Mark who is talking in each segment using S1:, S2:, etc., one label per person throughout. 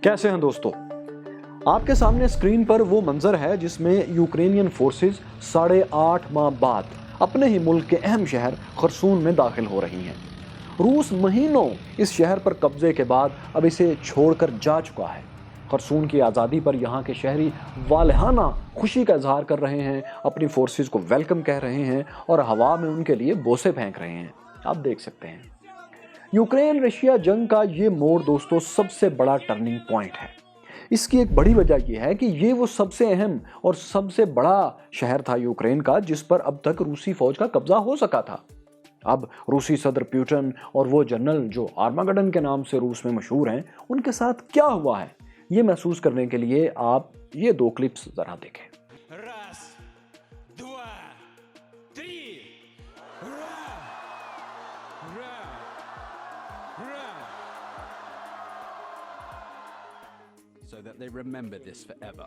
S1: कैसे हैं दोस्तों? आपके सामने स्क्रीन पर वो मंजर है जिसमें यूक्रेनियन फोर्सेस 8.5 माह बाद अपने ही मुल्क के अहम शहर खरसून में दाखिल हो रही हैं। रूस महीनों इस शहर पर कब्जे के बाद अब इसे छोड़कर जा चुका है। खरसून की आज़ादी पर यहाँ के शहरी वालहाना खुशी का इजहार कर रहे हैं, अपनी फोर्सेस को वेलकम कह रहे हैं और हवा में उनके लिए बोसे फेंक रहे हैं। आप देख सकते हैं यूक्रेन रशिया जंग का ये मोड़ दोस्तों सबसे बड़ा टर्निंग पॉइंट है। इसकी एक बड़ी वजह यह है कि ये वो सबसे अहम और सबसे बड़ा शहर था यूक्रेन का जिस पर अब तक रूसी फौज का कब्जा हो सका था। अब रूसी सदर पुतिन और वो जनरल जो आर्मागेडन के नाम से रूस में मशहूर हैं, उनके साथ क्या हुआ है ये महसूस करने के लिए आप ये 2 क्लिप्स जरा देखें।
S2: So that they remember this forever.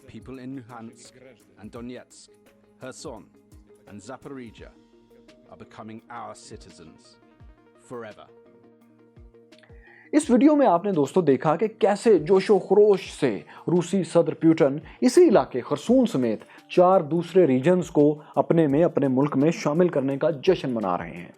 S2: People in Luhansk and Donetsk, Kherson and Zaporizhia are becoming our citizens forever.
S1: इस वीडियो में आपने दोस्तों देखा कि कैसे जोशो खरोश से रूसी सदर पुतिन इसी इलाके खरसून समेत 4 दूसरे रीजन्स को अपने मुल्क में शामिल करने का जश्न मना रहे हैं।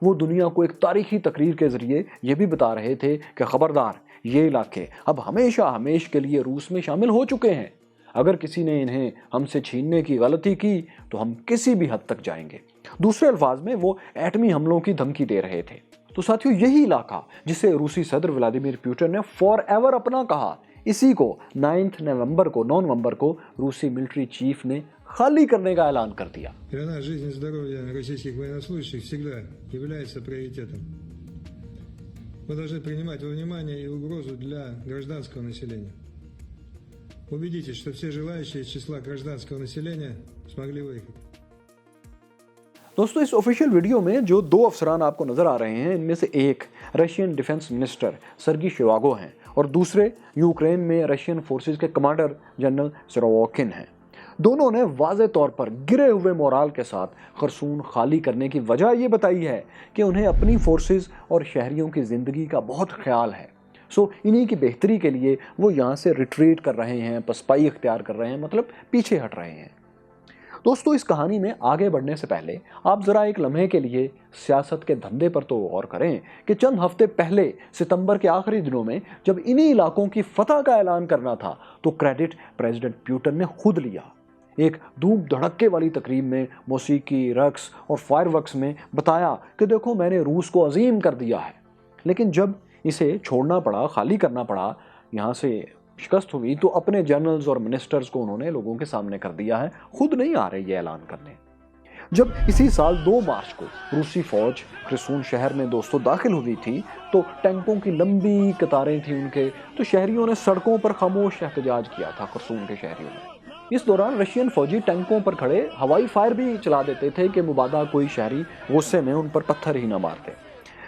S1: वो दुनिया को एक तारीखी तकरीर के जरिए ये भी बता रहे थे कि खबरदार, ये इलाके अब हमेशा के लिए रूस में शामिल हो चुके हैं। अगर किसी ने इन्हें हमसे छीनने की गलती की तो हम किसी भी हद तक जाएंगे। दूसरे अल्फाज में वो एटमी हमलों की धमकी दे रहे थे। तो साथियों, यही इलाका जिसे रूसी सदर व्लादिमीर पुतिन ने फॉर एवर अपना कहा, इसी को 9 नवंबर को रूसी मिलिट्री चीफ ने खाली करने का ऐलान कर दिया।
S3: Мы должны принимать во внимание и угрозу для гражданского населения. Убедитесь, что все желающие из числа гражданского населения смогли выехать.
S1: दोस्तों, इस ऑफिशियल वीडियो में जो 2 अफसरान आपको नजर आ रहे हैं, इनमें से एक रशियन डिफेंस मिनिस्टर सर्गी शोइगु हैं और दूसरे यूक्रेन में रशियन फोर्सेस के कमांडर जनरल सिरोवकिन हैं। दोनों ने वाज़े तौर पर गिरे हुए मोराल के साथ खरसून खाली करने की वजह ये बताई है कि उन्हें अपनी फोर्सेस और शहरियों की ज़िंदगी का बहुत ख्याल है। इन्हीं की बेहतरी के लिए वो यहाँ से रिट्रीट कर रहे हैं, पसपाई इख्तियार कर रहे हैं, मतलब पीछे हट रहे हैं। दोस्तों, इस कहानी में आगे बढ़ने से पहले आप ज़रा एक लम्हे के लिए सियासत के धंधे पर तो गौर करें कि चंद हफ्ते पहले सितंबर के आखिरी दिनों में जब इन्हीं इलाकों की फतह का ऐलान करना था तो क्रेडिट प्रेसिडेंट पुतिन ने खुद लिया। एक धूम धड़क्के वाली तकरीब में मौसीकी, रक्स और फायरवर्क्स में बताया कि देखो, मैंने रूस को अजीम कर दिया है। लेकिन जब इसे छोड़ना पड़ा, खाली करना पड़ा, यहाँ से शिकस्त हुई, तो अपने जनरल्स और मिनिस्टर्स को उन्होंने लोगों के सामने कर दिया है, खुद नहीं आ रहे ये ऐलान करने। जब इसी साल 2 मार्च को रूसी फौज खरसून शहर में दोस्तों दाखिल हुई थी तो टैंकों की लंबी कतारें थी उनके, तो शहरियों ने सड़कों पर खामोश एहतजाज किया था खरसून के शहरियों ने। इस दौरान रशियन फौजी टैंकों पर खड़े हवाई फायर भी चला देते थे कि मुबादा कोई शहरी गुस्से में उन पर पत्थर ही ना मारते।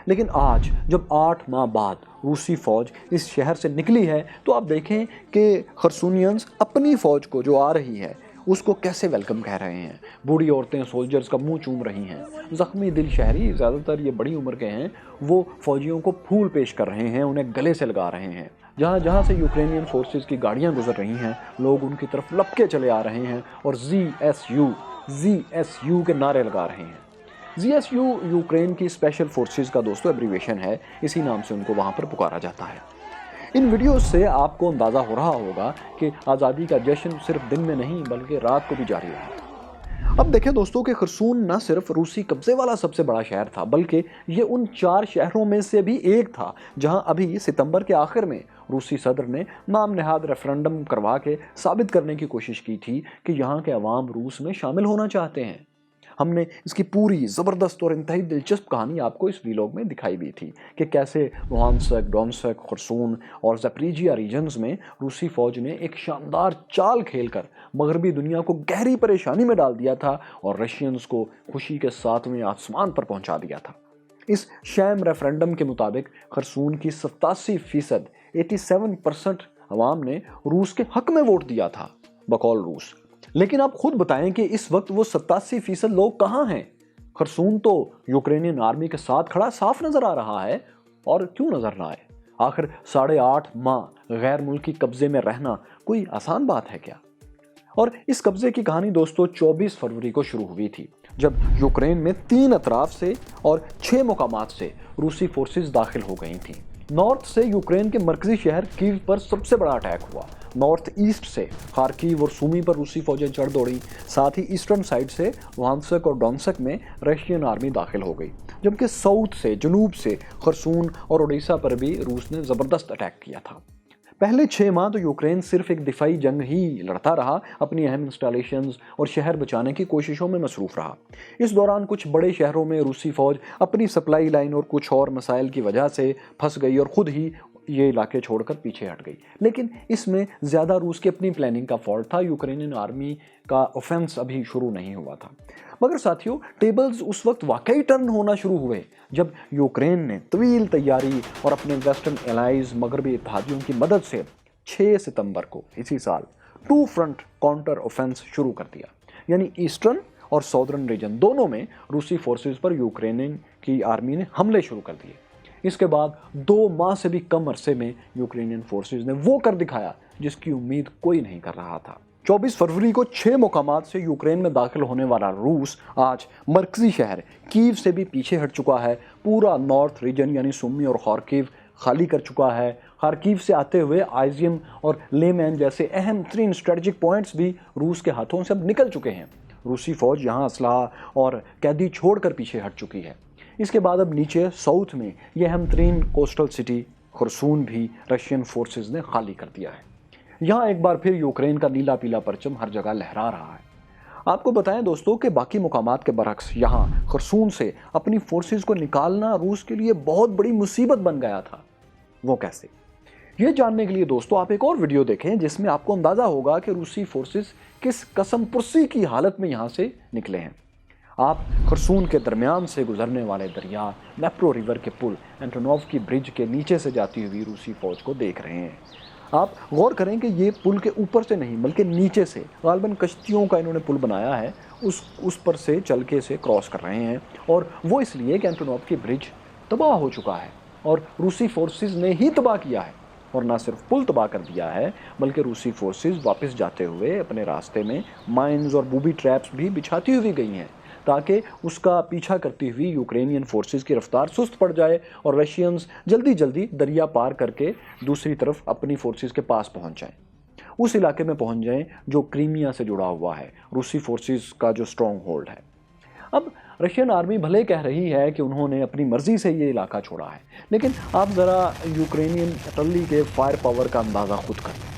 S1: लेकिन आज जब 8 माह बाद रूसी फौज इस शहर से निकली है तो आप देखें कि खरसूनियंस अपनी फौज को जो आ रही है उसको कैसे वेलकम कह रहे हैं। बूढ़ी औरतें सोल्जर्स का मुंह चूम रही हैं। जख्मी दिल शहरी, ज़्यादातर ये बड़ी उम्र के हैं, वो फौजियों को फूल पेश कर रहे हैं, उन्हें गले से लगा रहे हैं। जहाँ से यूक्रेनियन फोर्सेस की गाड़ियाँ गुजर रही हैं, लोग उनकी तरफ लपके चले आ रहे हैं और ZSU के नारे लगा रहे हैं। ZSU यूक्रेन की स्पेशल फोर्सेस का दोस्तों एब्रीविएशन है, इसी नाम से उनको वहाँ पर पुकारा जाता है। इन वीडियोस से आपको अंदाज़ा हो रहा होगा कि आज़ादी का जश्न सिर्फ दिन में नहीं बल्कि रात को भी जारी रहा। अब देखें दोस्तों कि खरसून न सिर्फ रूसी कब्जे वाला सबसे बड़ा शहर था बल्कि ये उन 4 शहरों में से भी एक था जहां अभी सितंबर के आखिर में रूसी सदर ने नाम नेहाद रेफरेंडम करवा के साबित करने की कोशिश की थी कि यहाँ के अवाम रूस में शामिल होना चाहते हैं। हमने इसकी पूरी ज़बरदस्त और इंतहाई दिलचस्प कहानी आपको इस वीलॉग में दिखाई भी थी कि कैसे लुहानस्क, डोनेत्स्क, खरसून और ज़पोरिज़िया रीजन्स में रूसी फ़ौज ने एक शानदार चाल खेलकर मगरबी दुनिया को गहरी परेशानी में डाल दिया था और रशियंस को खुशी के 7वें आसमान पर पहुंचा दिया था। इस शैम रेफरेंडम के मुताबिक खरसून की 87% 87% अवाम ने रूस के हक में वोट दिया था बकौल रूस। लेकिन आप खुद बताएं कि इस वक्त वो 87% लोग कहाँ हैं? खरसून तो यूक्रेनियन आर्मी के साथ खड़ा साफ नजर आ रहा है, और क्यों नजर ना आए? आखिर 8.5 माह गैर मुल्की कब्जे में रहना कोई आसान बात है क्या? और इस कब्जे की कहानी दोस्तों 24 फरवरी को शुरू हुई थी, जब यूक्रेन में 3 अतराफ से और 6 मुकामात से रूसी फोर्सेस दाखिल हो गई थीं। नॉर्थ से यूक्रेन के मरकजी शहर कीव पर सबसे बड़ा अटैक हुआ। नॉर्थ ईस्ट से खार्किव और सूमी पर रूसी फौजें चढ़ दौड़ी। साथ ही ईस्टर्न साइड से लुहांस्क और डोनेत्स्क में रशियन आर्मी दाखिल हो गई, जबकि साउथ से, जनूब से खरसून और ओडिशा पर भी रूस ने ज़बरदस्त अटैक किया था। पहले 6 माह तो यूक्रेन सिर्फ एक दिफाई जंग ही लड़ता रहा, अपनी अहम इंस्टॉलेशंस और शहर बचाने की कोशिशों में मसरूफ रहा। इस दौरान कुछ बड़े शहरों में रूसी फौज अपनी सप्लाई लाइन और कुछ और मसाइल की वजह से फंस गई और खुद ही ये इलाके छोड़कर पीछे हट गई। लेकिन इसमें ज़्यादा रूस की अपनी प्लानिंग का फॉल्ट था। यूक्रेनियन आर्मी का ऑफेंस अभी शुरू नहीं हुआ था। मगर साथियों, टेबल्स उस वक्त वाकई टर्न होना शुरू हुए जब यूक्रेन ने तवील तैयारी और अपने वेस्टर्न एलाइज मगरबी इत्तेहादियों की मदद से 6 सितंबर को इसी साल 2 फ्रंट काउंटर ऑफेंस शुरू कर दिया। यानी ईस्टर्न और साउदर्न रीजन दोनों में रूसी फोर्सेस पर यूक्रेनियन की आर्मी ने हमले शुरू कर दिए। इसके बाद 2 माह से भी कम अरसे में यूक्रेनियन फोर्सेस ने वो कर दिखाया जिसकी उम्मीद कोई नहीं कर रहा था। 24 फरवरी को 6 मुकामात से यूक्रेन में दाखिल होने वाला रूस आज मरकजी शहर कीव से भी पीछे हट चुका है। पूरा नॉर्थ रीजन यानी सुमी और खार्किव खाली कर चुका है। खार्किव से आते हुए आइजियम और लेमैन जैसे अहम 3 स्ट्रेटेजिक पॉइंट्स भी रूस के हाथों से अब निकल चुके हैं। रूसी फौज यहाँ असलाह और कैदी छोड़कर पीछे हट चुकी है। इसके बाद अब नीचे साउथ में यह अहम 3 कोस्टल सिटी खरसून भी रशियन फोर्सेस ने खाली कर दिया है। यहाँ एक बार फिर यूक्रेन का नीला पीला परचम हर जगह लहरा रहा है। आपको बताएं दोस्तों कि बाकी मुकामात के बरक्स यहाँ खरसून से अपनी फोर्सेस को निकालना रूस के लिए बहुत बड़ी मुसीबत बन गया था। वो कैसे? ये जानने के लिए दोस्तों आप एक और वीडियो देखें, जिसमें आपको अंदाजा होगा कि रूसी फोर्सेस किस कसमपुर्सी की हालत में यहाँ से निकले हैं। आप खरसून के दरमियान से गुजरने वाले दरिया नेप्रो रिवर के पुल एंटोनोव की ब्रिज के नीचे से जाती हुई रूसी फौज को देख रहे हैं। आप गौर करें कि ये पुल के ऊपर से नहीं बल्कि नीचे से, गालबन कश्तियों का इन्होंने पुल बनाया है, उस पर से चल के से क्रॉस कर रहे हैं। और वो इसलिए कि एंटोनोव की ब्रिज तबाह हो चुका है और रूसी फोर्सेस ने ही तबाह किया है। और ना सिर्फ पुल तबाह कर दिया है, बल्कि रूसी फोर्सेस वापस जाते हुए अपने रास्ते में माइंस और बूबी ट्रैप्स भी बिछाती हुई गई हैं, ताकि उसका पीछा करती हुई यूक्रेनियन फोर्सेस की रफ्तार सुस्त पड़ जाए और रशियंस जल्दी जल्दी दरिया पार करके दूसरी तरफ अपनी फोर्सेस के पास पहुंच जाएं, उस इलाके में पहुंच जाएं जो क्रीमिया से जुड़ा हुआ है, रूसी फोर्सेस का जो स्ट्रॉन्ग होल्ड है। अब रशियन आर्मी भले कह रही है कि उन्होंने अपनी मर्जी से ये इलाका छोड़ा है, लेकिन आप ज़रा यूक्रेनियन अटली के फायर पावर का अंदाज़ा खुद करें।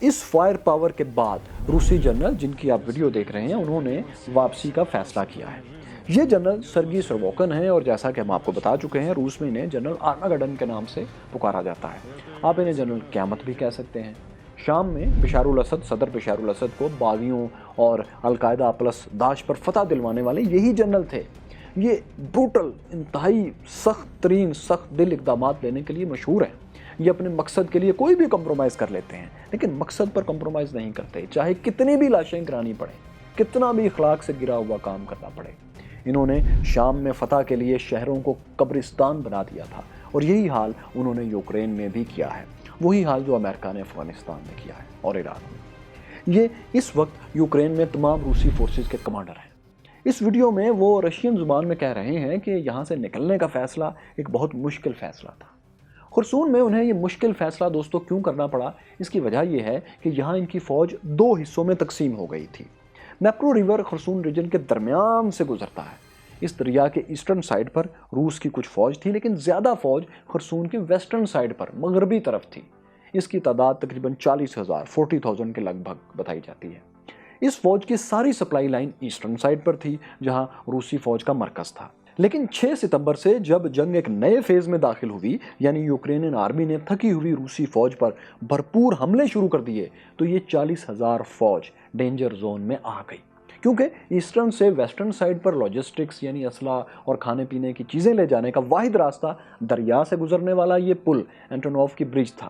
S1: इस फायर पावर के बाद रूसी जनरल, जिनकी आप वीडियो देख रहे हैं, उन्होंने वापसी का फैसला किया है। ये जनरल सर्गी सुरोविकिन है और जैसा कि हम आपको बता चुके हैं, रूस में इन्हें जनरल आर्मागेडन के नाम से पुकारा जाता है। आप इन्हें जनरल क़यामत भी कह सकते हैं। शाम में बशारुल असद, सदर बशारुल असद को बागियों और अलकायदा प्लस दाश पर फतह दिलवाने वाले यही जनरल थे। ये ब्रूटल, इंतहाई सख्त दिल इक़दाम लेने के लिए मशहूर हैं। ये अपने मकसद के लिए कोई भी कंप्रोमाइज़ कर लेते हैं, लेकिन मकसद पर कंप्रोमाइज़ नहीं करते, चाहे कितनी भी लाशें गिरानी पड़े, कितना भी इखलाक से गिरा हुआ काम करना पड़े। इन्होंने शाम में फतह के लिए शहरों को कब्रिस्तान बना दिया था और यही हाल उन्होंने यूक्रेन में भी किया है। वही हाल जो अमेरिका ने अफगानिस्तान में किया है और ईरान में। ये इस वक्त यूक्रेन में तमाम रूसी फोर्सेस के कमांडर हैं। इस वीडियो में वो रशियन ज़ुबान में कह रहे हैं कि यहाँ से निकलने का फ़ैसला एक बहुत मुश्किल फ़ैसला था। खरसून में उन्हें ये मुश्किल फ़ैसला दोस्तों क्यों करना पड़ा, इसकी वजह यह है कि यहाँ इनकी फ़ौज 2 हिस्सों में तकसीम हो गई थी। नेप्रो रिवर खरसून रीजन के दरमियान से गुजरता है। इस दरिया के ईस्टर्न साइड पर रूस की कुछ फ़ौज थी, लेकिन ज़्यादा फ़ौज खरसून के वेस्टर्न साइड पर मगरबी तरफ थी। इसकी तादाद तकरीबन 40,000 के लगभग बताई जाती है। इस फ़ौज की सारी सप्लाई लाइन ईस्टर्न साइड पर थी, जहाँ रूसी फ़ौज का मरकज़ था। लेकिन 6 सितंबर से जब जंग एक नए फेज़ में दाखिल हुई, यानी यूक्रेनियन आर्मी ने थकी हुई रूसी फ़ौज पर भरपूर हमले शुरू कर दिए, तो ये 40,000 फ़ौज डेंजर जोन में आ गई, کیونکہ ایسٹرن سے ویسٹرن سائڈ پر لاجسٹکس یعنی اسلحہ اور کھانے پینے کی چیزیں لے جانے کا واحد راستہ دریا سے گزرنے والا یہ پل اینٹونوف کی برج تھا۔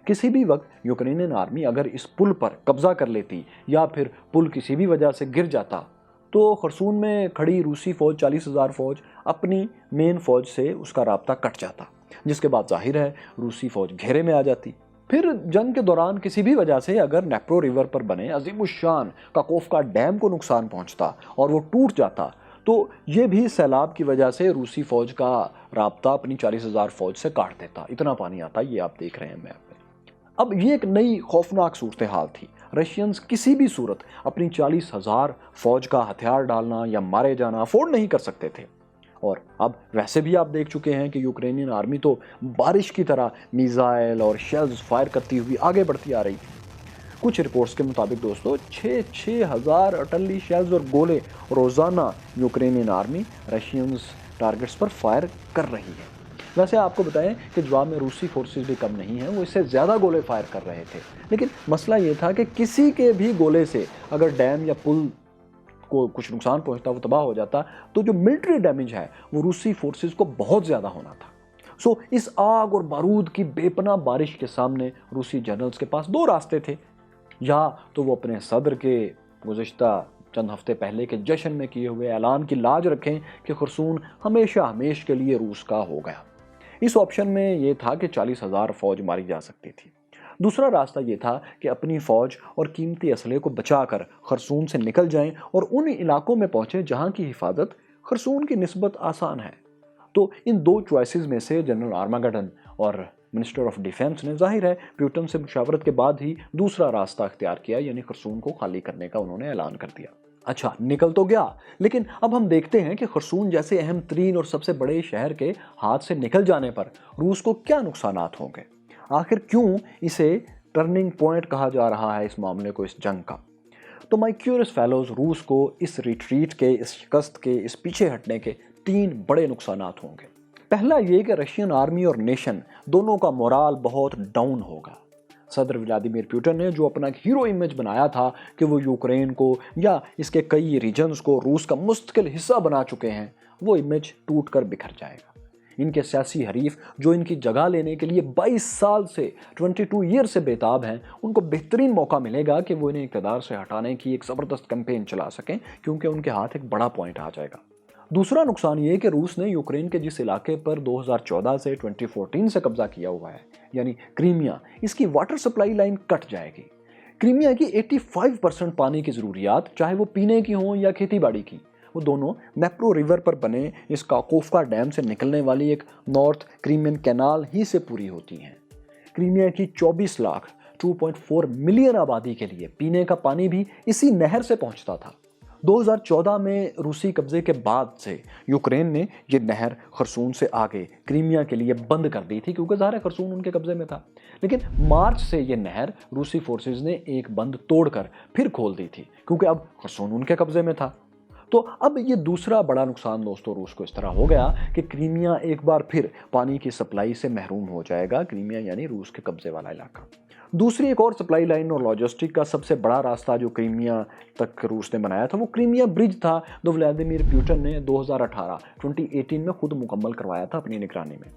S1: کسی بھی وقت یوکرینین آرمی اگر اس پل پر قبضہ کر لیتی یا پھر پل کسی بھی وجہ سے گر جاتا تو خرسون میں کھڑی روسی فوج 40,000 فوج اپنی مین فوج سے اس کا رابطہ کٹ جاتا، جس کے بعد ظاہر ہے روسی فوج گھیرے میں آ جاتی۔ پھر جنگ کے دوران کسی بھی وجہ سے اگر نیپرو ریور پر بنے عظیم الشان کاکوفکا ڈیم کو نقصان پہنچتا اور وہ ٹوٹ جاتا تو یہ بھی سیلاب کی وجہ سے روسی فوج کا رابطہ اپنی 40,000 فوج سے کاٹ دیتا۔ اتنا پانی آتا، یہ آپ دیکھ رہے ہیں میپ میں۔ اب یہ ایک نئی خوفناک صورتحال تھی۔ رشینز کسی بھی صورت اپنی 40,000 فوج کا ہتھیار ڈالنا یا مارے جانا افورڈ نہیں کر سکتے تھے، اور اب ویسے بھی آپ دیکھ چکے ہیں کہ یوکرینین آرمی تو بارش کی طرح میزائل اور شیلز فائر کرتی ہوئی آگے بڑھتی آ رہی تھی۔ کچھ رپورٹس کے مطابق دوستو 6,000 اٹلی شیلز اور گولے روزانہ یوکرینین آرمی رشینز ٹارگٹس پر فائر کر رہی ہے۔ ویسے آپ کو بتائیں کہ جواب میں روسی فورسز بھی کم نہیں ہیں، وہ اس سے زیادہ گولے فائر کر رہے تھے، لیکن مسئلہ یہ تھا کہ کسی کے بھی گولے سے اگر ڈیم یا پل کو کچھ نقصان پہنچتا، وہ تباہ ہو جاتا، تو جو ملٹری ڈیمیج ہے وہ روسی فورسز کو بہت زیادہ ہونا تھا۔ اس آگ اور بارود کی بے پناہ بارش کے سامنے روسی جنرلز کے پاس دو راستے تھے، یا تو وہ اپنے صدر کے گزشتہ چند ہفتے پہلے کے جشن میں کیے ہوئے اعلان کی لاج رکھیں کہ خرسون ہمیشہ کے لیے روس کا ہو گیا۔ اس آپشن میں یہ تھا کہ 40,000 فوج ماری جا سکتی تھی۔ دوسرا راستہ یہ تھا کہ اپنی فوج اور قیمتی اسلحے کو بچا کر خرسون سے نکل جائیں اور ان علاقوں میں پہنچیں جہاں کی حفاظت خرسون کی نسبت آسان ہے۔ تو ان دو چوائسز میں سے جنرل آرماگڈن اور منسٹر آف ڈیفنس نے ظاہر ہے پیوٹن سے مشاورت کے بعد ہی دوسرا راستہ اختیار کیا، یعنی خرسون کو خالی کرنے کا انہوں نے اعلان کر دیا۔ اچھا، نکل تو گیا، لیکن اب ہم دیکھتے ہیں کہ خرسون جیسے اہم ترین اور سب سے بڑے شہر کے ہاتھ سے نکل جانے پر روس کو کیا نقصانات ہوں گے؟ آخر کیوں اسے ٹرننگ پوائنٹ کہا جا رہا ہے اس معاملے کو، اس جنگ کا؟ تو مائی کیورس فیلوز، روس کو اس ریٹریٹ کے، اس شکست کے، اس پیچھے ہٹنے کے 3 بڑے نقصانات ہوں گے۔ پہلا یہ کہ رشین آرمی اور نیشن دونوں کا مورال بہت ڈاؤن ہوگا۔ صدر ولادیمیر پیوٹن نے جو اپنا ایک ہیرو امیج بنایا تھا کہ وہ یوکرین کو یا اس کے کئی ریجنز کو روس کا مستقل حصہ بنا چکے ہیں، وہ امیج ٹوٹ کر بکھر جائے گا۔ ان کے سیاسی حریف جو ان کی جگہ لینے کے لیے 22 سال سے 22 ایئر سے بیتاب ہیں، ان کو بہترین موقع ملے گا کہ وہ انہیں اقتدار سے ہٹانے کی ایک زبردست کیمپین چلا سکیں، کیونکہ ان کے ہاتھ ایک بڑا پوائنٹ آ جائے گا۔ دوسرا نقصان یہ کہ روس نے یوکرین کے جس علاقے پر 2014 سے 2014 سے قبضہ کیا ہوا ہے، یعنی کریمیا، اس کی واٹر سپلائی لائن کٹ جائے گی۔ کریمیا کی 85% پانی کی ضروریات، چاہے وہ پینے کی ہوں یا کھیتی باڑی کی، وہ دونوں نیپرو ریور پر بنے اس کاکوفکا ڈیم سے نکلنے والی ایک نارتھ کریمین کینال ہی سے پوری ہوتی ہیں۔ کریمیا کی 24 لاکھ 2.4 ملین آبادی کے لیے پینے کا پانی بھی اسی نہر سے پہنچتا تھا۔ 2014 میں روسی قبضے کے بعد سے یوکرین نے یہ نہر خرسون سے آگے کریمیا کے لیے بند کر دی تھی، کیونکہ ظاہر خرسون ان کے قبضے میں تھا، لیکن مارچ سے یہ نہر روسی فورسز نے ایک بند توڑ کر پھر کھول دی تھی، کیونکہ اب خرسون ان کے قبضے میں تھا۔ تو اب یہ دوسرا بڑا نقصان دوستو روس کو اس طرح ہو گیا کہ کریمیا ایک بار پھر پانی کی سپلائی سے محروم ہو جائے گا، کریمیا یعنی روس کے قبضے والا علاقہ۔ دوسری ایک اور سپلائی لائن اور لاجسٹک کا سب سے بڑا راستہ جو کریمیا تک روس نے بنایا تھا، وہ کریمیا برج تھا، جو ولادیمیر پیوٹن نے 2018 میں خود مکمل کروایا تھا اپنی نگرانی میں۔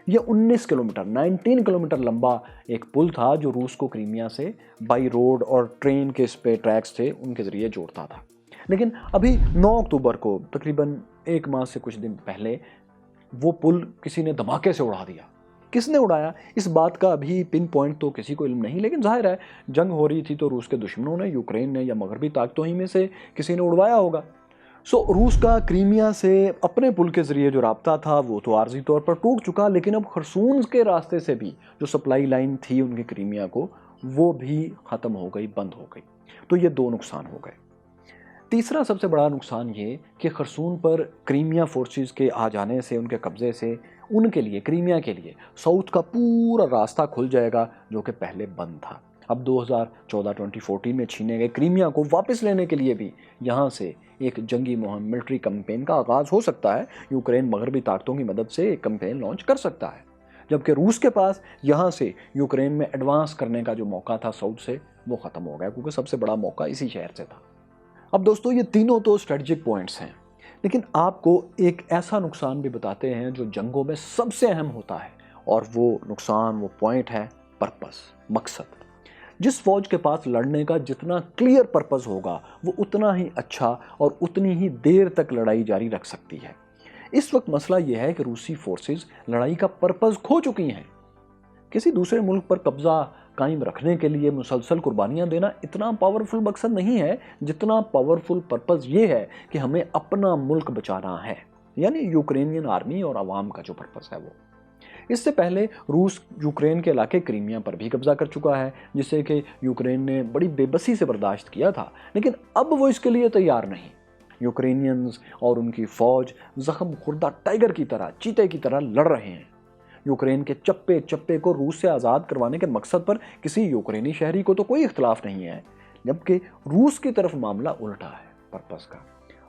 S1: یہ 19 کلومیٹر لمبا ایک پل تھا جو روس کو کریمیا سے بائی روڈ اور ٹرین کے اس پہ ٹریکس تھے ان کے ذریعے جوڑتا تھا۔ لیکن ابھی 9 اکتوبر کو، تقریباً 1 ماہ سے کچھ دن پہلے، وہ پل کسی نے دھماکے سے اڑا دیا۔ کس نے اڑایا اس بات کا ابھی پن پوائنٹ تو کسی کو علم نہیں، لیکن ظاہر ہے جنگ ہو رہی تھی تو روس کے دشمنوں نے، یوکرین نے یا مغربی طاقتوں ہی میں سے کسی نے اڑوایا ہوگا۔ روس کا کریمیا سے اپنے پل کے ذریعے جو رابطہ تھا وہ تو عارضی طور پر ٹوٹ چکا، لیکن اب خرسون کے راستے سے بھی جو سپلائی لائن تھی ان کی کریمیا کو، وہ بھی ختم ہو گئی، بند ہو گئی۔ تو یہ 2 نقصان ہو گئے۔ تیسرا سب سے بڑا نقصان یہ کہ خرسون پر کریمیا فورسز کے آ جانے سے، ان کے قبضے سے، ان کے لیے، کریمیا کے لیے ساؤتھ کا پورا راستہ کھل جائے گا جو کہ پہلے بند تھا۔ اب 2014 میں چھینے گئے کریمیا کو واپس لینے کے لیے بھی یہاں سے ایک جنگی مہم، ملٹری کیمپین کا آغاز ہو سکتا ہے۔ یوکرین مغربی طاقتوں کی مدد سے ایک کیمپین لانچ کر سکتا ہے، جبکہ روس کے پاس یہاں سے یوکرین میں ایڈوانس کرنے کا جو موقع تھا ساؤتھ سے، وہ ختم ہو گیا، کیونکہ سب سے بڑا موقع اسی شہر سے تھا۔ अब दोस्तों ये तीनों तो स्ट्रेटजिक पॉइंट्स हैं, लेकिन आपको एक ऐसा नुकसान भी बताते हैं जो जंगों में सबसे अहम होता है, और वो नुकसान, वो पॉइंट है पर्पस, मकसद। जिस फौज के पास लड़ने का जितना क्लियर पर्पस होगा वो उतना ही अच्छा और उतनी ही देर तक लड़ाई जारी रख सकती है। इस वक्त मसला यह है कि रूसी फोर्सेस लड़ाई का पर्पस खो चुकी हैं। किसी दूसरे मुल्क पर कब्जा कायम रखने के लिए मुसलसल कुर्बानियां देना इतना पावरफुल मकसद नहीं है जितना पावरफुल पर्पस ये है कि हमें अपना मुल्क बचाना है, यानी यूक्रेनियन आर्मी और आवाम का जो पर्पस है वो। इससे पहले रूस यूक्रेन के इलाके क्रीमिया पर भी कब्जा कर चुका है, जिसे कि यूक्रेन ने बड़ी बेबसी से बर्दाश्त किया था, लेकिन अब वो इसके लिए तैयार नहीं। यूक्रेनियंस और उनकी फौज जख्म खुर्दा टाइगर की तरह, चीते की तरह लड़ रहे हैं। यूक्रेन के चप्पे चप्पे को रूस से आज़ाद करवाने के मकसद पर किसी यूक्रेनी शहरी को तो कोई इख्तलाफ नहीं है, जबकि रूस की तरफ मामला उल्टा है पर्पस का।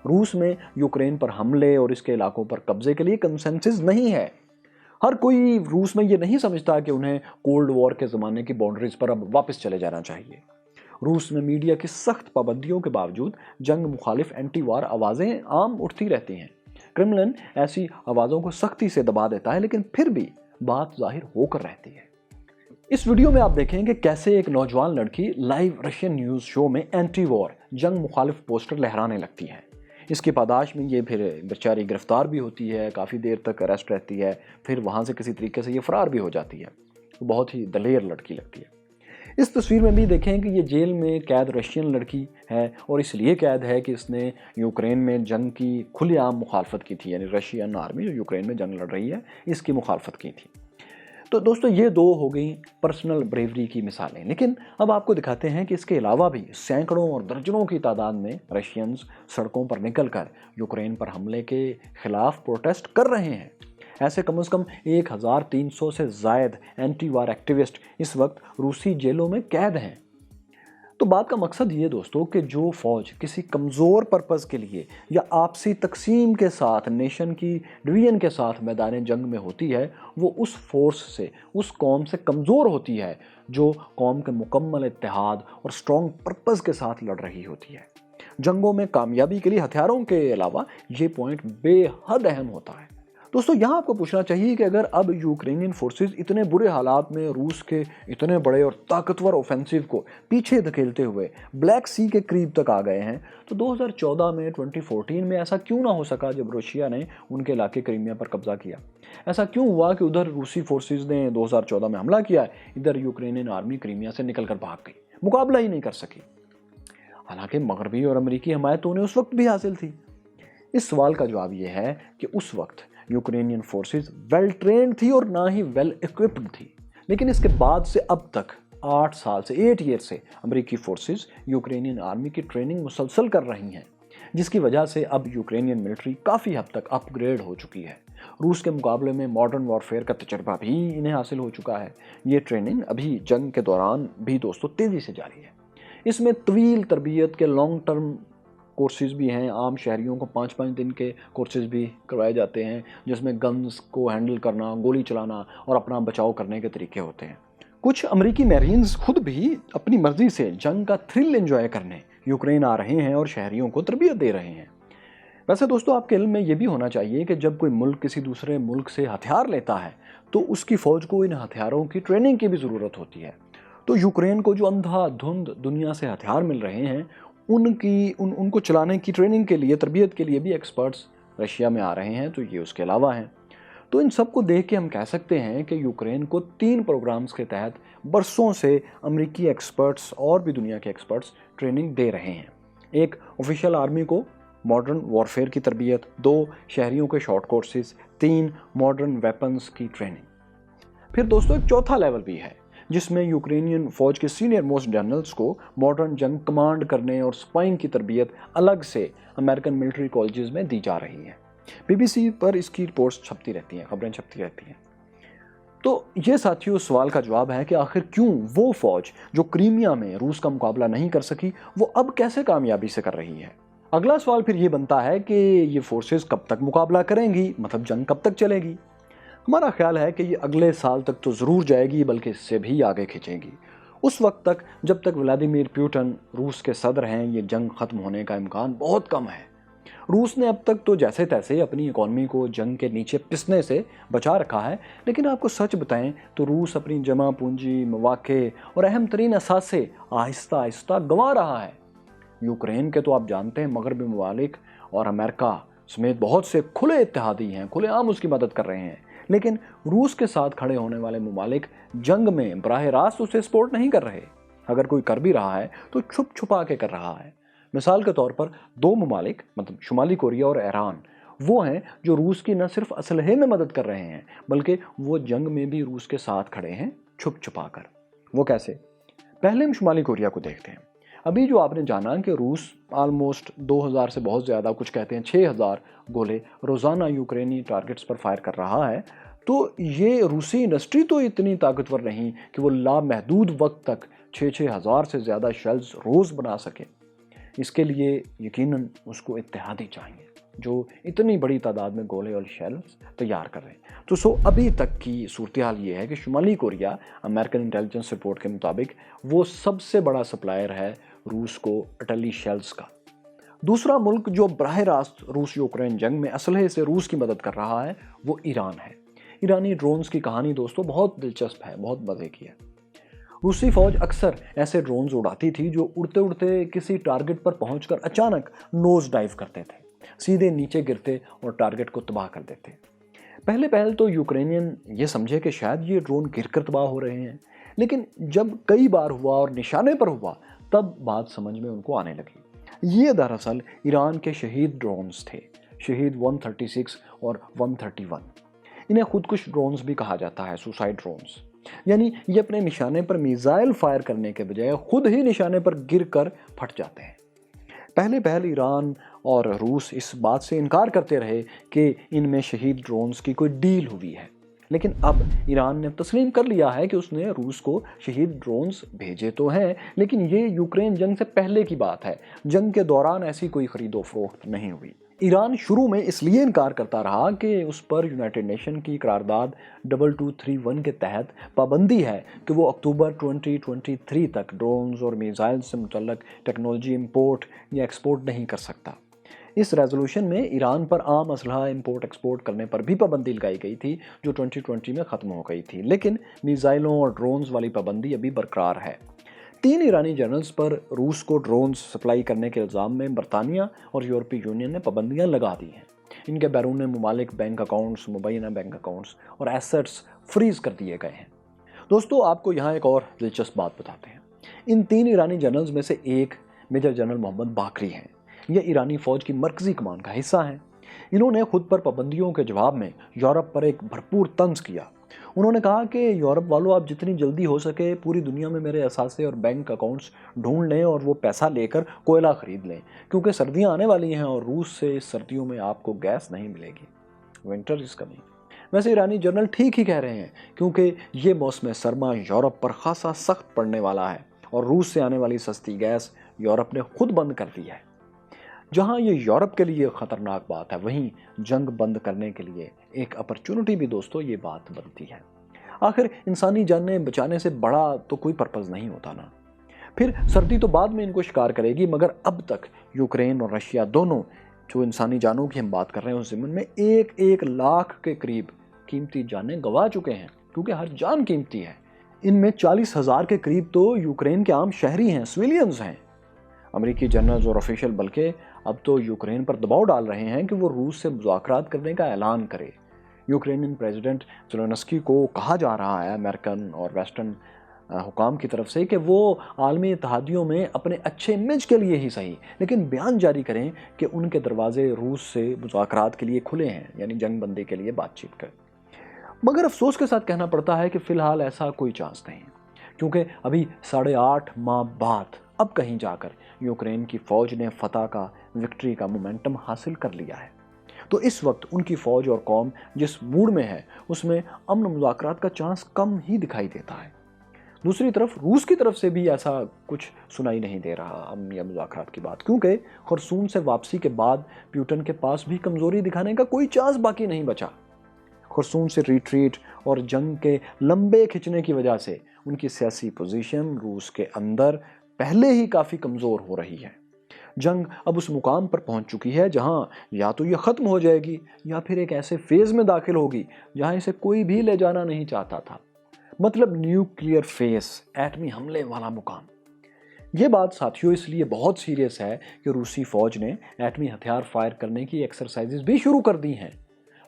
S1: रूस में यूक्रेन पर हमले और इसके इलाकों पर कब्जे के लिए कंसेंसस नहीं है। हर कोई रूस में ये नहीं समझता कि उन्हें कोल्ड वॉर के ज़माने की बाउंड्रीज पर अब वापस चले जाना चाहिए। रूस में मीडिया की सख्त पाबंदियों के बावजूद जंग मुखालिफ एंटी वार आवाज़ें आम उठती रहती हैं। क्रेमलिन ऐसी आवाज़ों को सख्ती से दबा देता है, लेकिन फिर भी बात जाहिर होकर रहती है। इस वीडियो में आप देखेंगे कैसे एक नौजवान लड़की लाइव रशियन न्यूज़ शो में एंटी वॉर, जंग मुखालिफ पोस्टर लहराने लगती है। इसकी पादाश में ये फिर बेचारी गिरफ्तार भी होती है, काफ़ी देर तक अरेस्ट रहती है, फिर वहाँ से किसी तरीके से ये फरार भी हो जाती है। तो बहुत ही दलेर लड़की लगती है। इस तस्वीर में भी देखें कि ये जेल में कैद रशियन लड़की है, और इसलिए कैद है कि इसने यूक्रेन में जंग की खुलेआम मुखालफत की थी, यानी रशियन आर्मी जो यूक्रेन में जंग लड़ रही है इसकी मुखालफत की थी। तो दोस्तों ये दो हो गई पर्सनल ब्रेवरी की मिसालें, लेकिन अब आपको दिखाते हैं कि इसके अलावा भी सैकड़ों और दर्जनों की तादाद में रशियंस सड़कों पर निकलकर यूक्रेन पर हमले के खिलाफ प्रोटेस्ट कर रहे हैं। ऐसे कम से कम 1300 से ज़ायद एंटी वार एक्टिविस्ट इस वक्त रूसी जेलों में कैद हैं। तो बात का मकसद ये दोस्तों कि जो फौज किसी कमज़ोर पर्पस के लिए या आपसी तकसीम के साथ, नेशन की डिवीजन के साथ मैदान जंग में होती है, वो उस फोर्स से, उस कौम से कमज़ोर होती है जो कौम के मुकम्मल इत्तेहाद और स्ट्रॉन्ग पर्पस के साथ लड़ रही होती है। जंगों में कामयाबी के लिए हथियारों के अलावा ये पॉइंट बेहद अहम होता है। दोस्तों यहाँ आपको पूछना चाहिए कि अगर अब यूक्रेनियन फोर्सेस इतने बुरे हालात में रूस के इतने बड़े और ताकतवर ऑफेंसिव को पीछे धकेलते हुए ब्लैक सी के करीब तक आ गए हैं, तो 2014 में 2014 में ऐसा क्यों ना हो सका जब रशिया ने उनके इलाके क्रीमिया पर कब्जा किया? ऐसा क्यों हुआ कि उधर रूसी फोर्सेस ने 2014 में हमला किया, इधर यूक्रेनियन आर्मी क्रीमिया से निकल कर भाग गई, मुकाबला ही नहीं कर सकी? हालांकि मगरबी और अमरीकी हमायत तो उन्हें उस वक्त भी हासिल थी। इस सवाल का जवाब यह है कि उस वक्त यूक्रेनियन फोर्सेस वेल ट्रेंड थी और ना ही वेल इक्विप्ड थी, लेकिन इसके बाद से अब तक 8 साल से 8 ईयर से अमेरिकी फोर्सेस यूक्रेनियन आर्मी की ट्रेनिंग मुसलसल कर रही हैं, जिसकी वजह से अब यूक्रेनियन मिलिट्री काफ़ी हद तक अपग्रेड हो चुकी है। रूस के मुकाबले में मॉडर्न वॉरफेयर का तजर्बा भी इन्हें हासिल हो चुका है। ये ट्रेनिंग अभी जंग के दौरान भी दोस्तों तेज़ी से जारी है। इसमें तवील तरबियत के लॉन्ग टर्म कोर्सेज भी हैं। आम शहरियों को 5-5 दिन के कोर्सेज भी करवाए जाते हैं, जिसमें गन्स को हैंडल करना, गोली चलाना और अपना बचाव करने के तरीके होते हैं। कुछ अमेरिकी मैरीन्स खुद भी अपनी मर्जी से जंग का थ्रिल एंजॉय करने यूक्रेन आ रहे हैं और शहरियों को तरबियत दे रहे हैं। वैसे दोस्तों आपके इल्म में ये भी होना चाहिए कि जब कोई मुल्क किसी दूसरे मुल्क से हथियार लेता है तो उसकी फ़ौज को इन हथियारों की ट्रेनिंग की भी ज़रूरत होती है। तो यूक्रेन को जो अंधाधुंध दुनिया से हथियार मिल रहे हैं, उनको चलाने की ट्रेनिंग के लिए, तरबियत के लिए भी एक्सपर्ट्स रशिया में आ रहे हैं, तो ये उसके अलावा हैं। तो इन सब को देख के हम कह सकते हैं कि यूक्रेन को 3 प्रोग्राम्स के तहत बरसों से अमेरिकी एक्सपर्ट्स और भी दुनिया के एक्सपर्ट्स ट्रेनिंग दे रहे हैं। 1 ऑफिशियल आर्मी को मॉडर्न वॉरफेयर की तरबियत, 2 शहरियों के शॉर्ट कोर्सेज, 3 मॉडर्न वेपन्स की ट्रेनिंग। फिर दोस्तों एक चौथा लेवल भी है जिसमें यूक्रेनियन फौज के सीनियर मोस्ट जनरल्स को मॉडर्न जंग कमांड करने और स्पाइंग की तरबियत अलग से अमेरिकन मिलिट्री कॉलेजेस में दी जा रही है। BBC पर इसकी रिपोर्ट्स छपती रहती हैं, खबरें छपती रहती हैं। तो ये साथियों सवाल का जवाब है कि आखिर क्यों वो फौज जो क्रीमिया में रूस का मुकाबला नहीं कर सकी, वो अब कैसे कामयाबी से कर रही है? अगला सवाल फिर ये बनता है कि ये फोर्सेस कब तक मुकाबला करेंगी, मतलब जंग कब तक चलेगी? हमारा ख्याल है कि ये अगले साल तक तो ज़रूर जाएगी, बल्कि इससे भी आगे खींचेगी। उस वक्त तक जब तक व्लादिमीर पुतिन रूस के सदर हैं ये जंग ख़त्म होने का इम्कान बहुत कम है। रूस ने अब तक तो जैसे तैसे अपनी इकॉनमी को जंग के नीचे पिसने से बचा रखा है, लेकिन आपको सच बताएं तो रूस अपनी जमा पूंजी, मौक़े और अहम तरीन असासे आहिस्ता आहिस्ता गंवा रहा है। यूक्रेन के तो आप जानते हैं मगरबी ममालिक और अमेरिका समेत बहुत से खुले इत्तेहादी हैं, खुलेआम उसकी मदद कर रहे हैं, लेकिन रूस के साथ खड़े होने वाले ममालिक जंग में बराह रास्त उसे सपोर्ट नहीं कर रहे। अगर कोई कर भी रहा है तो छुप छुपा के कर रहा है। मिसाल के तौर पर दो ममालिक मतलब शुमाली कोरिया और ईरान वो हैं जो रूस की न सिर्फ असलहे में मदद कर रहे हैं बल्कि वो जंग में भी रूस के साथ खड़े हैं छुप छुपा कर। वो कैसे? पहले हम शुमाली कोरिया को देखते हैं। अभी जो आपने जाना कि रूस ऑलमोस्ट 2000 से बहुत ज़्यादा, कुछ कहते हैं 6000 गोले रोज़ाना यूक्रेनी टारगेट्स पर फायर कर रहा है, तो ये रूसी इंडस्ट्री तो इतनी ताकतवर नहीं कि वो लामहदूद वक्त तक 6-6 हज़ार से ज़्यादा शेल्स रोज़ बना सके। इसके लिए यकीनन उसको इत्तेहादी चाहिए जो इतनी बड़ी तादाद में गोले और शेल्स तैयार कर रहे हैं। तो अभी तक की सूरत हाल ये है कि शुमाली कोरिया अमेरिकन इंटेलिजेंस रिपोर्ट के मुताबिक वो सबसे बड़ा सप्लायर है रूस को अटली शेल्स का। दूसरा मुल्क जो बराह रास्त रूस यूक्रेन जंग में असलहे से रूस की मदद कर रहा है वो ईरान है। ईरानी ड्रोन्स की कहानी दोस्तों बहुत दिलचस्प है, बहुत मज़े की है। रूसी फौज अक्सर ऐसे ड्रोन्स उड़ाती थी जो उड़ते उड़ते किसी टारगेट पर पहुंचकर अचानक नोज डाइव करते थे, सीधे नीचे गिरते और टारगेट को तबाह कर देते। पहले तो यूक्रेनियन ये समझे कि शायद ये ड्रोन गिरकर तबाह हो रहे हैं, लेकिन जब कई बार हुआ और निशाने पर हुआ तब बात समझ में उनको आने लगी। ये दरअसल ईरान के शहीद ड्रोन्स थे, शहीद 136 और 131। इन्हें खुदकुश ड्रोन्स भी कहा जाता है, सुसाइड ड्रोन्स। यानी ये अपने निशाने पर मिसाइल फायर करने के बजाय खुद ही निशाने पर गिरकर फट जाते हैं। पहले ईरान और रूस इस बात से इनकार करते रहे कि इनमें शहीद ड्रोन्स की कोई डील हुई है, लेकिन अब ईरान ने तस्लीम कर लिया है कि उसने रूस को शहीद ड्रोन्स भेजे तो हैं, लेकिन ये यूक्रेन जंग से पहले की बात है। जंग के दौरान ऐसी कोई खरीदो फरोख्त नहीं हुई। ईरान शुरू में इसलिए इनकार करता रहा कि उस पर यूनाइटेड नेशन की करारदाद 2231 के तहत पाबंदी है कि वो अक्टूबर 2023 तक ड्रोन्स और मिसाइल से मुतल्लक टेक्नोलॉजी इंपोर्ट या एक्सपोर्ट नहीं कर सकता। इस रेजोल्यूशन में ईरान पर आम असलहा इंपोर्ट एक्सपोर्ट करने पर भी पाबंदी लगाई गई थी जो 2020 में ख़त्म हो गई थी, लेकिन मिसाइलों और ड्रोन्स वाली पाबंदी अभी बरकरार है। 3 ईरानी जनरल्स पर रूस को ड्रोन्स सप्लाई करने के इल्ज़ाम में बरतानिया और यूरोपीय यूनियन ने पाबंदियां लगा दी हैं। इनके बैरून ममालिक बैंक अकाउंट्स, मुबैना बैंक अकाउंट्स और एसेट्स फ्रीज कर दिए गए हैं। दोस्तों, आपको यहाँ एक और दिलचस्प बात बताते हैं। इन 3 ईरानी जनरल्स में से एक मेजर जनरल मोहम्मद बाकरी हैं। ये ईरानी फ़ौज की मरकज़ी कमान का हिस्सा हैं। इन्होंने खुद पर पाबंदियों के जवाब में यूरोप पर एक भरपूर तंज किया। उन्होंने कहा कि यूरोप वालों, आप जितनी जल्दी हो सके पूरी दुनिया में मेरे असासे और बैंक अकाउंट्स ढूंढ लें और वो पैसा लेकर कोयला ख़रीद लें, क्योंकि सर्दियां आने वाली हैं और रूस से इस सर्दियों में आपको गैस नहीं मिलेगी। Winter is coming. वैसे ईरानी जनरल ठीक ही कह रहे हैं, क्योंकि ये मौसम सरमा यूरोप पर खासा सख्त पड़ने वाला है और रूस से आने वाली सस्ती गैस यूरोप ने खुद बंद कर दी है। जहां ये यूरोप के लिए ख़तरनाक बात है, वहीं जंग बंद करने के लिए एक अपॉर्चुनिटी भी दोस्तों ये बात बनती है। आखिर इंसानी जानें बचाने से बड़ा तो कोई पर्पज़ नहीं होता ना। फिर सर्दी तो बाद में इनको शिकार करेगी, मगर अब तक यूक्रेन और रशिया दोनों, जो इंसानी जानों की हम बात कर रहे हैं, उस ज़मीन में 1-1 लाख के करीब कीमती जानें गंवा चुके हैं, क्योंकि हर जान कीमती है। इनमें 40,000 के करीब तो यूक्रेन के आम शहरी हैं, सिविलियंस हैं। अमेरिकी जनरल्स और ऑफिशियल बल्कि अब तो यूक्रेन पर दबाव डाल रहे हैं कि वो रूस से मुज़ाकरात करने का ऐलान करे। यूक्रेनियन प्रेसिडेंट ज़ेलेंस्की को कहा जा रहा है अमेरिकन और वेस्टर्न हुकाम की तरफ से कि वो आलमी इत्तेहादियों में अपने अच्छे इमेज के लिए ही सही, लेकिन बयान जारी करें कि उनके दरवाजे रूस से मुज़ाकरात के लिए खुले हैं, यानी जंग बंदी के लिए बातचीत करें। मगर अफसोस के साथ कहना पड़ता है कि फ़िलहाल ऐसा कोई चांस नहीं, क्योंकि अभी 8.5 माह बाद अब कहीं जाकर यूक्रेन की फ़ौज ने फतह का, विक्ट्री का मोमेंटम हासिल कर लिया है। तो इस वक्त उनकी फ़ौज और कौम जिस मूड में है, उसमें अमन मुज़ाकरात का चांस कम ही दिखाई देता है। दूसरी तरफ रूस की तरफ से भी ऐसा कुछ सुनाई नहीं दे रहा अमन या मुज़ाकरात की बात, क्योंकि खरसून से वापसी के बाद पुतिन के पास भी कमज़ोरी दिखाने का कोई चांस बाकी नहीं बचा। खरसून से रिट्रीट और जंग के लंबे खिंचने की वजह से उनकी सियासी पोजीशन रूस के अंदर पहले ही काफ़ी कमज़ोर हो रही है। जंग अब उस मुकाम पर पहुंच चुकी है जहां या तो ये ख़त्म हो जाएगी या फिर एक ऐसे फेज़ में दाखिल होगी जहां इसे कोई भी ले जाना नहीं चाहता था। मतलब न्यूक्लियर फेज़, एटमी हमले वाला मुकाम। ये बात साथियों इसलिए बहुत सीरियस है कि रूसी फ़ौज ने एटमी हथियार फायर करने की एक्सरसाइजेज भी शुरू कर दी हैं।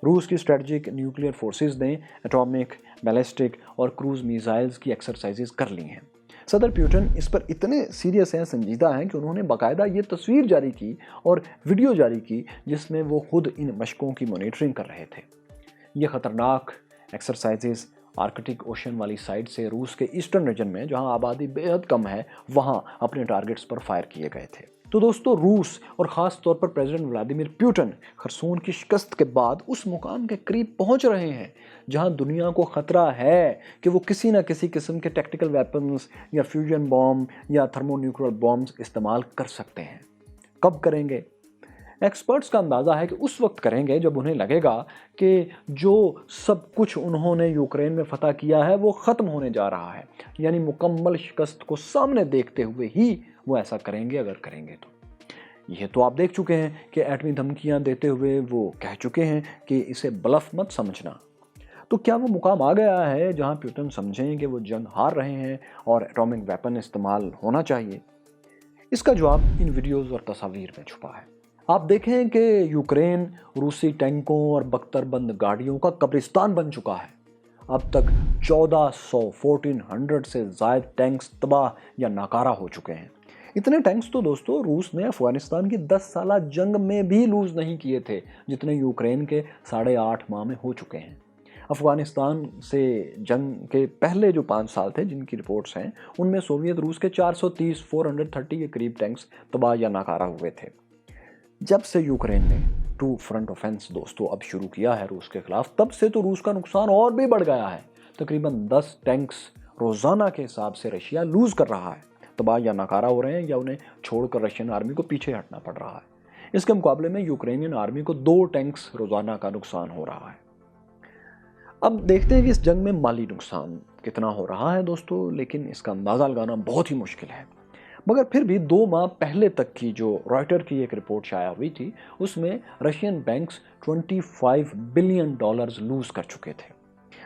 S1: रूस की स्ट्रेटजिक न्यूक्लियर फोर्सेस ने एटॉमिक, बैलिस्टिक और क्रूज मिसाइल्स की एक्सरसाइजेज कर ली हैं। सदर प्यूटन इस पर इतने सीरियस हैं, संजीदा हैं कि उन्होंने बाकायदा ये तस्वीर जारी की और वीडियो जारी की जिसमें वो खुद इन मशकों की मॉनिटरिंग कर रहे थे। ये ख़तरनाक एक्सरसाइजेज आर्कटिक ओशन वाली साइड से रूस के ईस्टर्न रीजन में, जहां आबादी बेहद कम है, वहां अपने टारगेट्स पर फायर किए गए थे। तो दोस्तों, रूस और ख़ास तौर पर प्रेसिडेंट व्लादिमीर पुतिन खरसोन की शिकस्त के बाद उस मुकाम के करीब पहुंच रहे हैं जहां दुनिया को ख़तरा है कि वो किसी न किसी किस्म के टैक्टिकल वेपन्स या फ्यूजन बॉम्ब या थर्मोन्यूक्लियर बॉम्ब्स इस्तेमाल कर सकते हैं। कब करेंगे? एक्सपर्ट्स का अंदाज़ा है कि उस वक्त करेंगे जब उन्हें लगेगा कि जो सब कुछ उन्होंने यूक्रेन में फतह किया है वो ख़त्म होने जा रहा है, यानी मुकम्मल शिकस्त को सामने देखते हुए ही वो ऐसा करेंगे, अगर करेंगे तो। ये तो आप देख चुके हैं कि एटमी धमकियां देते हुए वो कह चुके हैं कि इसे ब्लफ मत समझना। तो क्या वो मुकाम आ गया है जहां पुतिन समझें कि वो जंग हार रहे हैं और एटॉमिक वेपन इस्तेमाल होना चाहिए? इसका जवाब इन वीडियोज़ और तस्वीर में छुपा है। आप देखें कि यूक्रेन रूसी टैंकों और बख्तरबंद गाड़ियों का कब्रिस्तान बन चुका है। अब तक 1400 से ज़ायद टैंक्स तबाह या नाकारा हो चुके हैं। इतने टैंक्स तो दोस्तों रूस ने अफगानिस्तान की 10 साला जंग में भी लूज़ नहीं किए थे जितने यूक्रेन के 8.5 माह में हो चुके हैं। अफगानिस्तान से जंग के पहले जो 5 साल थे जिनकी रिपोर्ट्स हैं, उनमें सोवियत रूस के 430 के करीब टैंक्स तबाह या नाकारा हुए थे। जब से यूक्रेन ने टू फ्रंट ऑफेंस दोस्तों अब शुरू किया है रूस के खिलाफ, तब से तो रूस का नुकसान और भी बढ़ गया है। तकरीबन 10 टैंक्स रोज़ाना के हिसाब से रशिया लूज़ कर रहा है, तबाह या नाकारा हो रहे हैं या उन्हें छोड़कर रशियन आर्मी को पीछे हटना पड़ रहा है। इसके मुकाबले में यूक्रेनियन आर्मी को 2 टैंक्स रोज़ाना का नुकसान हो रहा है। अब देखते हैं कि इस जंग में माली नुकसान कितना हो रहा है दोस्तों, लेकिन इसका अंदाज़ा लगाना बहुत ही मुश्किल है। मगर फिर भी 2 माह पहले तक की जो रॉयटर की एक रिपोर्ट शाया हुई थी, उसमें रशियन बैंक्स $25 बिलियन लूज़ कर चुके थे,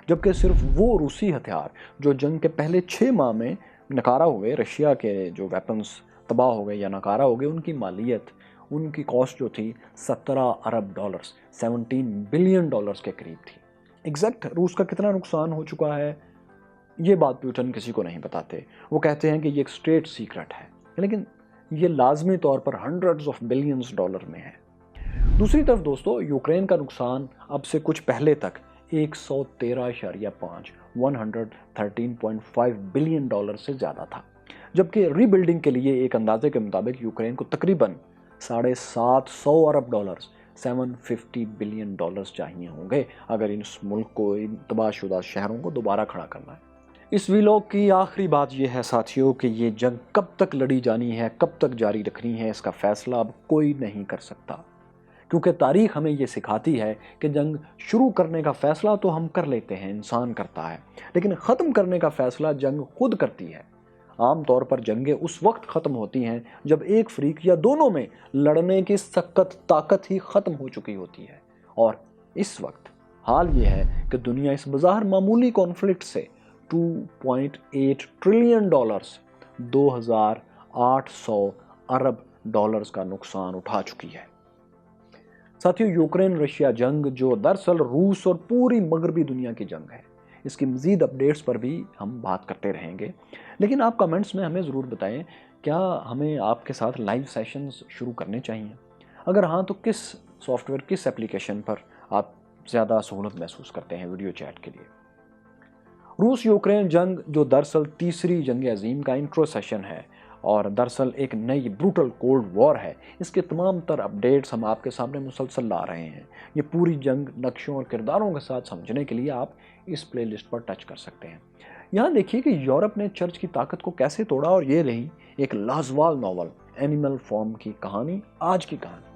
S1: जबकि सिर्फ वो रूसी हथियार जो जंग के पहले 6 माह में नकारा हुए, रशिया के जो वेपन्स तबाह हो गए या नकारा हो गए, उनकी मालियत, उनकी कॉस्ट जो थी $17 अरब, $17 बिलियन के करीब थी। एग्जैक्ट रूस का कितना नुकसान हो चुका है ये बात पुतिन किसी को नहीं बताते। वो कहते हैं कि ये एक स्टेट सीक्रेट है, लेकिन ये लाजमी तौर पर $100 ऑफ बिलियंस में है। दूसरी तरफ दोस्तों, यूक्रेन का नुकसान अब से कुछ पहले तक 113.5 $113.5 बिलियन से ज़्यादा था, जबकि रीबिल्डिंग के लिए एक अंदाजे के मुताबिक यूक्रेन को तकरीबन $750 अरब $750 बिलियन चाहिए होंगे अगर इस मुल्क को, इन तबाहशुदा शहरों को दोबारा खड़ा करना है। इस वीलॉग की आखिरी बात यह है साथियों कि ये जंग कब तक लड़ी जानी है, कब तक जारी रखनी है, इसका फैसला अब कोई नहीं कर सकता, क्योंकि तारीख हमें ये सिखाती है कि जंग शुरू करने का फैसला तो हम कर लेते हैं, इंसान करता है, लेकिन ख़त्म करने का फैसला जंग खुद करती है। आम तौर पर जंगें उस वक्त ख़त्म होती हैं जब एक फ्रीक या दोनों में लड़ने की सख्त ताकत ही ख़त्म हो चुकी होती है, और इस वक्त हाल ये है कि दुनिया इस बज़ाहिर मामूली कॉन्फ्लिक्ट से $2.8 ट्रिलियन 2800 अरब डॉलर्स का नुकसान उठा चुकी है। साथियों, यूक्रेन रशिया जंग जो दरअसल रूस और पूरी मगरबी दुनिया की जंग है, इसकी मज़ीद अपडेट्स पर भी हम बात करते रहेंगे, लेकिन आप कमेंट्स में हमें ज़रूर बताएं क्या हमें आपके साथ लाइव सेशंस शुरू करने चाहिए। अगर हाँ तो किस सॉफ्टवेयर, किस एप्लीकेशन पर आप ज़्यादा सहूलत महसूस करते हैं वीडियो चैट के लिए। रूस यूक्रेन जंग जो दरअसल तीसरी जंग अजीम का इंट्रो सेशन है और दरअसल एक नई ब्रूटल कोल्ड वॉर है, इसके तमाम तर अपडेट्स हम आपके सामने मुसलसल ला रहे हैं। ये पूरी जंग नक्शों और किरदारों के साथ समझने के लिए आप इस प्लेलिस्ट पर टच कर सकते हैं। यहाँ देखिए कि यूरोप ने चर्च की ताकत को कैसे तोड़ा, और ये रही एक लाजवाब नॉवल एनिमल फॉर्म की कहानी, आज की कहानी।